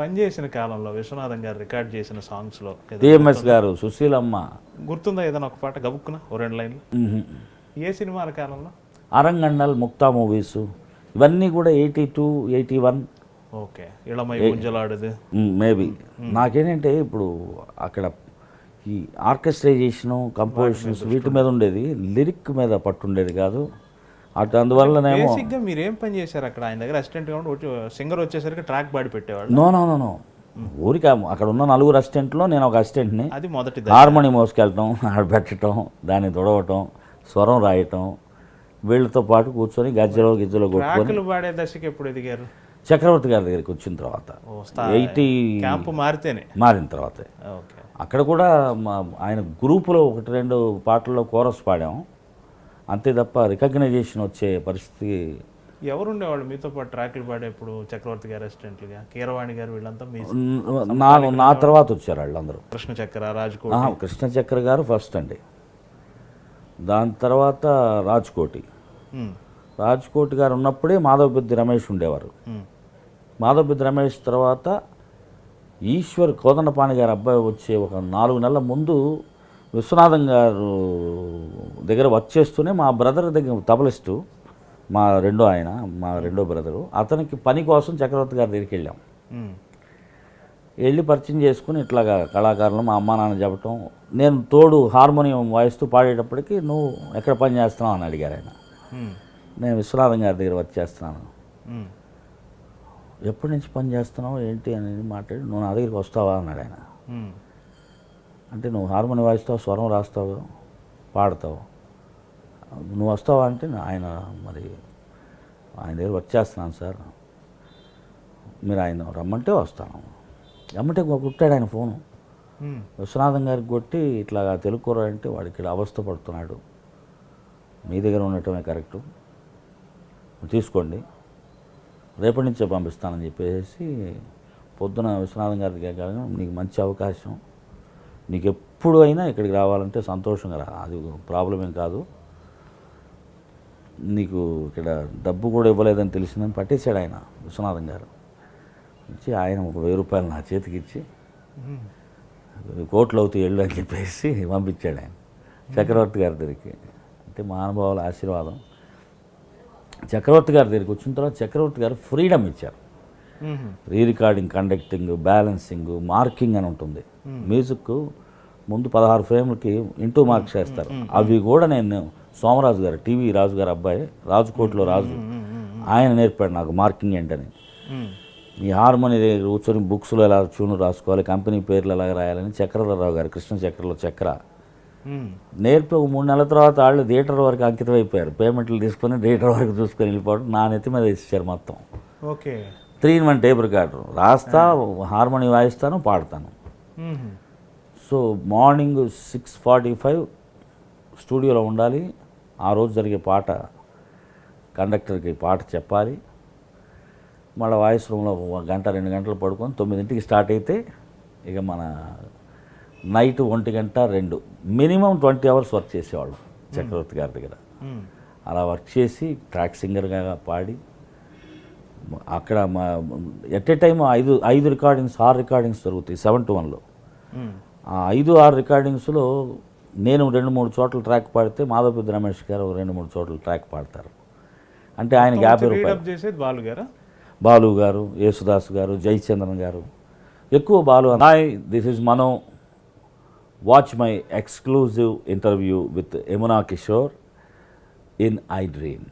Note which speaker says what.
Speaker 1: పనిచేసిన కాలంలో విశ్వనాథం గారు రికార్డ్ చేసిన సాంగ్స్లో
Speaker 2: టిఎంఎస్ గారు, సుశీలమ్మ.
Speaker 1: గుర్తుందా ఏదైనా ఒక పాట గబుక్కున ఓ 2 లైన్లు? ఏ సినిమాల కాలంలో?
Speaker 2: అరంగండల్, ముక్తా మూవీస్ ఇవన్నీ కూడా 82, 81.
Speaker 1: ఓకే, ఇళమై గుంజలాడదు
Speaker 2: మేబీ. నాకేంటంటే ఇప్పుడు అక్కడ ఈ ఆర్కెస్ట్రైజేషను, కంపోజిషన్స్ వీటి మీద ఉండేది, లిరిక్ మీద పట్టుండేది కాదు. అందువల్లనేమో
Speaker 1: బేసిక్గా మీరు ఏం పని చేశారు అక్కడ? ఆయన దగ్గర అసిస్టెంట్గా ఉండి సింగర్ వచ్చేసరికి ట్రాక్ పాడి పెట్టేవాడు?
Speaker 2: నో ఊరికి అక్కడ ఉన్న 4 అసిస్టెంట్లో నేను ఒక అసిస్టెంట్ని.
Speaker 1: అది మొదటి
Speaker 2: హార్మోని మోసుకెళ్ళటం, ఆడ పెట్టడం, దాన్ని తొడవటం, స్వరం రాయటం, వీళ్ళతో పాటు కూర్చొని గజ్జలో గిజ్జలో కొట్టుకొని.
Speaker 1: పాడే దశకి ఎప్పుడు ఎదిగారు?
Speaker 2: చక్రవర్తి గారి దగ్గరికి వచ్చిన తర్వాత, 80
Speaker 1: క్యాంపు
Speaker 2: మారిన తర్వాత. అక్కడ కూడా ఆయన గ్రూపులో 1-2 పాటల్లో కోరస్ పాడాం అంతే తప్ప రికగ్నైజేషన్ వచ్చే పరిస్థితి.
Speaker 1: ఎవరుండేవాళ్ళు మీతో పాటు ట్రాక్లు పాడేప్పుడు? చక్రవర్తి గారు అసిస్టెంట్లుగా, కీరవాణి గారు వీళ్ళంతా మీ
Speaker 2: నా తర్వాత వచ్చారు వాళ్ళందరూ.
Speaker 1: కృష్ణ చక్ర, రాజ్కోటి.
Speaker 2: కృష్ణ చక్ర గారు ఫస్ట్ అండి, దాని తర్వాత రాజ్కోటి గారు ఉన్నప్పుడే మాధవపెద్ది రమేష్ ఉండేవారు. మాధవపెద్ది రమేష్ తర్వాత ఈశ్వర్ కోదండపాణి గారు అబ్బాయి వచ్చే ఒక 4 నెలల ముందు విశ్వనాథం గారు దగ్గర వర్క్ చేస్తూనే మా బ్రదర్ దగ్గర తబలిస్తూ, మా రెండో బ్రదరు, అతనికి పని కోసం చక్రవర్తి గారి దగ్గరికి వెళ్ళాం. వెళ్ళి పరిచయం చేసుకుని ఇట్లాగా కళాకారులు మా అమ్మా నాన్న చెప్పటం, నేను తోడు హార్మోనియం వాయిస్తూ పాడేటప్పటికి నువ్వు ఎక్కడ పని చేస్తున్నావు అని అడిగారు ఆయన. నేను విశ్వనాథం గారి దగ్గర వర్క్ చేస్తున్నాను. ఎప్పటి నుంచి పని చేస్తున్నావు ఏంటి అని మాట్లాడి, నువ్వు నా దగ్గరికి వస్తావా అన్నాడు ఆయన. అంటే నువ్వు హార్మోనియం వాయిస్తావు, స్వరం రాస్తావు, పాడతావు, నువ్వు వస్తావా అంటే ఆయన దగ్గర వర్క్ చేస్తున్నాను సార్, మీరు ఆయన రమ్మంటే వస్తాను. రమ్మంటే కుట్టాడు ఆయన ఫోను. విశ్వనాథం గారికి కొట్టి ఇట్లా తెలుగు కూర అంటే వాడు ఇక్కడ అవస్థ పడుతున్నాడు, మీ దగ్గర ఉండటమే కరెక్టు, తీసుకోండి, రేపటి నుంచే పంపిస్తానని చెప్పేసి పొద్దున విశ్వనాథం గారికి కాగా, నీకు మంచి అవకాశం, నీకు ఎప్పుడు అయినా ఇక్కడికి రావాలంటే సంతోషంగా రా, అది ప్రాబ్లం ఏం కాదు, నీకు ఇక్కడ డబ్బు కూడా ఇవ్వలేదని తెలిసిందని పట్టేశాడు ఆయన విశ్వనాథం గారు. ఇచ్చి ఆయన ఒక 1000 రూపాయలు నా చేతికి ఇచ్చి, కోట్లు అవుతాయి వెళ్ళు అని చెప్పేసి పంపించాడు ఆయన చక్రవర్తి గారి దగ్గరికి. అంటే మహానుభావుల ఆశీర్వాదం. చక్రవర్తి గారి దగ్గరికి వచ్చిన తర్వాత చక్రవర్తి గారు ఫ్రీడమ్ ఇచ్చారు. Re recording, conducting, balancing, marking అని ఉంటుంది. మ్యూజిక్ ముందు 16 ఫ్రేమ్లకి ఇంటూ మార్క్స్ వేస్తారు. అవి కూడా నేను సోమరాజు గారు, టీవీ రాజు గారు అబ్బాయి, రాజుకోట్లో రాజు, ఆయన నేర్పాడు నాకు మార్కింగ్ ఏంటని. ఈ హార్మోని దగ్గర కూర్చొని బుక్స్లో ఎలా ట్యూన్ రాసుకోవాలి, కంపెనీ పేర్లు ఎలా రాయాలని చక్రధరరావు గారు, కృష్ణ చక్రలో చక్ర నేర్పి 3 నెలల తర్వాత వాళ్ళు థియేటర్ వరకు అంకితం అయిపోయారు. పేమెంట్లు తీసుకొని థియేటర్ వరకు చూసుకొని వెళ్ళిపోవడం, నా నెత్తి మీద ఇచ్చారు మొత్తం.
Speaker 1: ఓకే,
Speaker 2: 3-in-1 టేప్ రికార్డర్, రాస్తా, హార్మోని వాయిస్తాను, పాడతాను. సో మార్నింగ్ 6:45 స్టూడియోలో ఉండాలి. ఆ రోజు జరిగే పాట కండక్టర్కి పాట చెప్పాలి. మళ్ళీ వాయిస్ రూమ్లో 1-2 గంటలు పడుకొని 9ంటికి స్టార్ట్ అయితే ఇక మన నైట్ 1-2 మినిమం 20 అవర్స్ వర్క్ చేసేవాళ్ళు చక్రవర్తి గారి దగ్గర. అలా వర్క్ చేసి ట్రాక్ సింగర్గా పాడి అక్కడ at a time 5 recordings 6 recordings జరుగుతాయి 7 to 1లో. ఆ 5-6 రికార్డింగ్స్లో నేను 2-3 చోట్ల ట్రాక్ పాడితే మాధవపెద్ది రమేష్ గారు 2-3 చోట్ల ట్రాక్ పాడతారు. అంటే ఆయనకి 50 రూపాయలు. బాలు గారు, యేసుదాస్ గారు, జయచంద్రన్ గారు, ఎక్కువ Balu. Hi, this is Mano. Watch my exclusive interview with Yamuna Kishore in I dream.